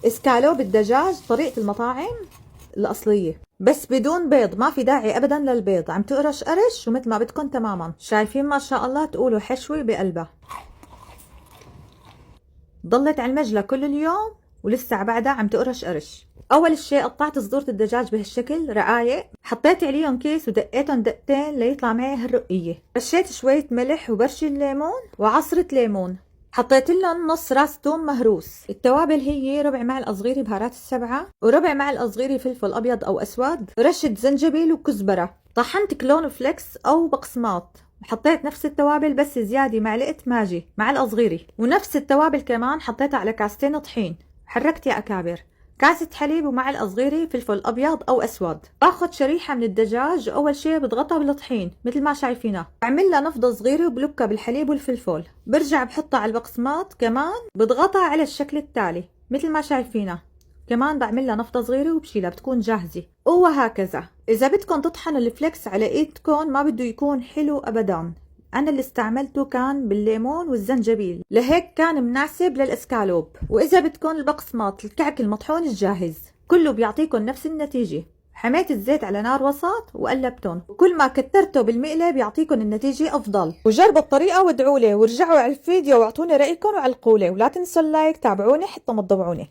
اسكالوب الدجاج طريقة المطاعم الأصلية، بس بدون بيض، ما في داعي أبدا للبيض، عم تقرش قرش ومثل ما بدكم تماما. شايفين ما شاء الله، تقولوا حشوة بقلبها. ضلت على المجلة كل اليوم ولسه بعدها عم تقرش قرش. اول شيء قطعت صدورة الدجاج بهالشكل رقايق، حطيت عليهم كيس ودقيتهم دقتين ليطلع معي هالرقية. رشيت شوية ملح وبرشة ليمون وعصرة ليمون، حطيت لهم نص راس توم مهروس. التوابل هي ربع معلقة صغيرة بهارات السبعة، وربع معلقة صغيرة فلفل ابيض او اسود، رشة زنجبيل وكزبرة، طحنت كلون فليكس او بقسماط، حطيت نفس التوابل بس زيادة معلقة ماجي معلقة صغيرة، ونفس التوابل كمان حطيتها على كاستين طحين. حركت يا أكابر. كاسة حليب ومعلقة صغيرة فلفل أبيض أو أسود. باخد شريحة من الدجاج، أول شي بضغطها بالطحين مثل ما شايفينها، بعمل لها نفضة صغيرة وبلكها بالحليب والفلفل، برجع بحطها على البقسماط كمان، بضغطها على الشكل التالي مثل ما شايفينها، كمان بعمل لها نفضة صغيرة وبشيلها بتكون جاهزة. وهكذا. إذا بدكم تطحنوا الفليكس على إيدكم ما بده يكون حلو أبدا. أنا اللي استعملته كان بالليمون والزنجبيل، لهيك كان مناسب للإسكالوب. وإذا بدكم البقسماط الكعك المطحون الجاهز، كله بيعطيكم نفس النتيجة. حميت الزيت على نار وسط وقلبتهم، وكل ما كترته بالمقلة بيعطيكم النتيجة أفضل. وجربوا الطريقة وادعوا لي، ورجعوا على الفيديو واعطوني رأيكم وعلقوا لي، ولا تنسوا اللايك. تابعوني حتى ما تضوعوني.